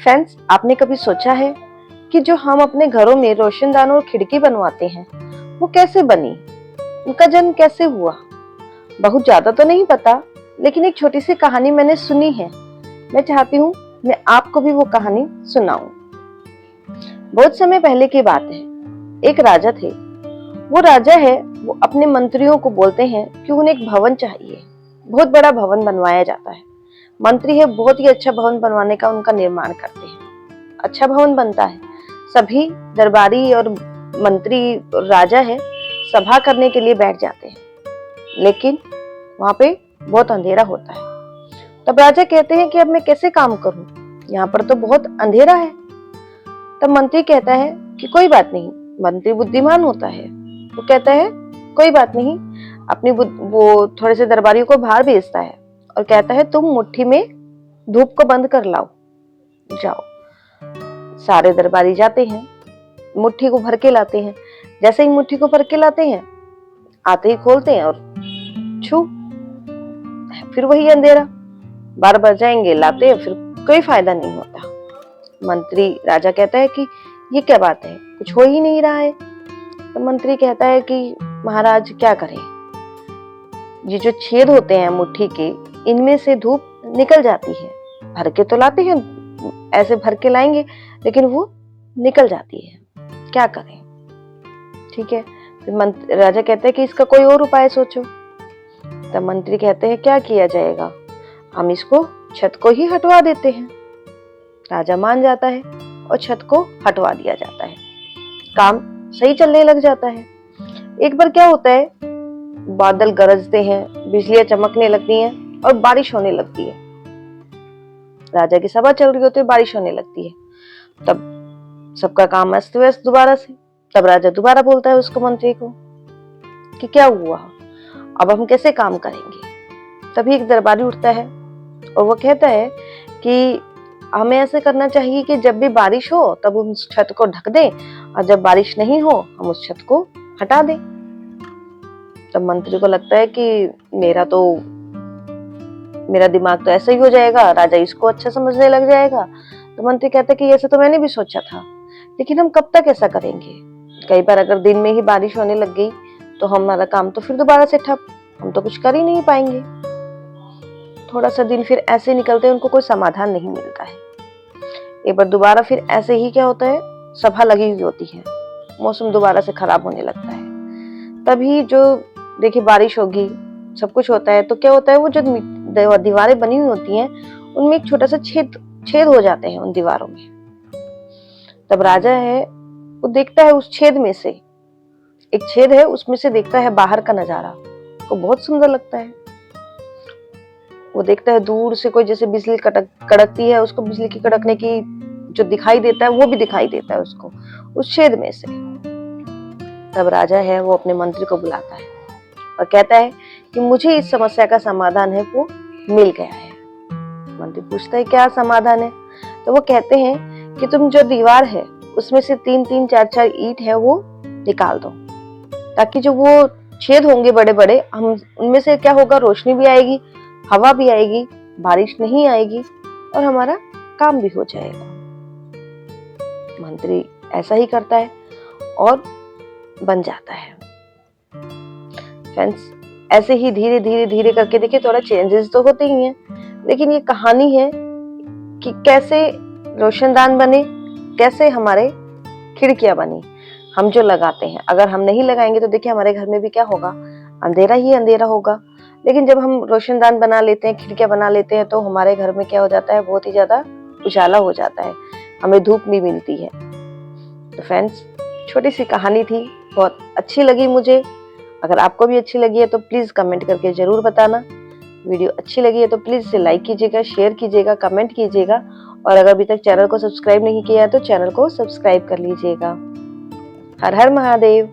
Friends, आपने कभी सोचा है कि जो हम अपने घरों में रोशनदान और खिड़की बनवाते हैं वो कैसे बनी, उनका जन्म कैसे हुआ? बहुत ज्यादा तो नहीं पता, लेकिन एक छोटी सी कहानी मैंने सुनी है। मैं चाहती हूँ मैं आपको भी वो कहानी सुनाऊं। बहुत समय पहले की बात है। एक राजा थे। वो राजा है, वो अपने मंत्रियों को बोलते हैं कि उन्हें एक भवन चाहिए। बहुत बड़ा भवन बनवाया जाता है। मंत्री है, बहुत ही अच्छा भवन बनवाने का उनका निर्माण करते हैं। अच्छा भवन बनता है। सभी दरबारी और मंत्री और राजा है सभा करने के लिए बैठ जाते हैं, लेकिन वहां पे बहुत अंधेरा होता है। तब राजा कहते हैं कि अब मैं कैसे काम करूं, यहाँ पर तो बहुत अंधेरा है। तब मंत्री कहता है कि कोई बात नहीं। मंत्री बुद्धिमान होता है, वो कहता है कोई बात नहीं। वो थोड़े से दरबारियों को बाहर भेजता है और कहता है तुम मुट्ठी में धूप को बंद कर लाओ, जाओ। सारे दरबारी जाते हैं, मुट्ठी को भर के लाते हैं। जैसे ही मुट्ठी को भर के लाते हैं, आते ही खोलते हैं और छू, फिर वही अंधेरा। बार बार जाएंगे, लाते हैं, फिर कोई फायदा नहीं होता। मंत्री राजा कहता है कि ये क्या बात है, कुछ हो ही नहीं रहा है। तो मंत्री कहता है कि महाराज क्या करें, ये जो छेद होते हैं मुट्ठी के, इनमें से धूप निकल जाती है। भर के तो लाते हैं, ऐसे भर के लाएंगे, लेकिन वो निकल जाती है, क्या करें? ठीक है। फिर राजा कहते हैं कि इसका कोई और उपाय सोचो। तब मंत्री कहते हैं क्या किया जाएगा, हम इसको छत को ही हटवा देते हैं। राजा मान जाता है और छत को हटवा दिया जाता है। काम सही चलने लग जाता है। एक बार क्या होता है, बादल गरजते हैं, बिजलियां चमकने लगती हैं और बारिश होने लगती है। राजा की सभा चल रही होती है, बारिश होने लगती है। तब सबका काम अस्त व्यस्त दोबारा से। तब राजा दोबारा बोलता है उसको, मंत्री को, कि क्या हुआ, अब हम कैसे काम करेंगे? तभी एक दरबारी उठता है और वो कहता है कि हमें ऐसे करना चाहिए कि जब भी बारिश हो तब हम उस छत को ढक दें, और जब बारिश नहीं हो हम उस छत को हटा दें। तब मंत्री को लगता है कि मेरा दिमाग तो ऐसा ही हो जाएगा, राजा इसको अच्छा समझने लग जाएगा। तो मंत्री कहते हैं कि ऐसे तो मैंने भी सोचा था, लेकिन हम कब तक ऐसा करेंगे? कई बार अगर दिन में ही बारिश होने लग गई तो हमारा काम तो फिर दोबारा से ठप, हम तो कुछ कर ही नहीं पाएंगे। थोड़ा सा दिन फिर ऐसे निकलते हैं, उनको कोई समाधान नहीं मिलता है। एक बार दोबारा फिर ऐसे ही क्या होता है, सभा लगी हुई होती है, मौसम दोबारा से खराब होने लगता है। तभी जो देखिए बारिश होगी, सब कुछ होता है, तो क्या होता है, वो जो दीवारें बनी हुई होती हैं उनमें एक छोटा सा छेद हो जाते हैं उन दीवारों में। तब राजा है वो देखता है, उस छेद में से एक छेद है, उसमें से देखता है बाहर का नजारा, वो बहुत सुंदर लगता है। वो देखता है दूर से कोई जैसे बिजली कड़कती है, उसको बिजली की कड़कने की जो दिखाई देता है वो भी दिखाई देता है उसको उस छेद में से। तब राजा है वो अपने मंत्री को बुलाता है और कहता है कि मुझे इस समस्या का समाधान है वो मिल गया है। मंत्री पूछता है क्या समाधान है? तो वो कहते हैं कि तुम जो दीवार है उसमें से 3-3, 4-4 ईंट है वो निकाल दो, ताकि जो वो छेद होंगे बड़े बड़े, हम उनमें से क्या होगा, रोशनी भी आएगी, हवा भी आएगी, बारिश नहीं आएगी और हमारा काम भी हो जाएगा। मंत्री ऐसा ही करता है और बन जाता है। फ्रेंड्स, ऐसे ही धीरे धीरे धीरे करके देखिए, थोड़ा चेंजेस तो होते ही हैं, लेकिन ये कहानी है कि कैसे रोशनदान बने, कैसे हमारे खिड़कियां बनी। हम जो लगाते हैं, अगर हम नहीं लगाएंगे तो देखिए हमारे घर में भी क्या होगा, अंधेरा ही अंधेरा होगा। लेकिन जब हम रोशनदान बना लेते हैं, खिड़कियां बना लेते हैं, तो हमारे घर में क्या हो जाता है, बहुत ही ज्यादा उजाला हो जाता है, हमें धूप भी मिलती है। तो फ्रेंड्स, छोटी सी कहानी थी, बहुत अच्छी लगी मुझे। अगर आपको भी अच्छी लगी है तो प्लीज कमेंट करके जरूर बताना। वीडियो अच्छी लगी है तो प्लीज इसे लाइक कीजिएगा, शेयर कीजिएगा, कमेंट कीजिएगा, और अगर अभी तक चैनल को सब्सक्राइब नहीं किया है तो चैनल को सब्सक्राइब कर लीजिएगा। हर हर महादेव।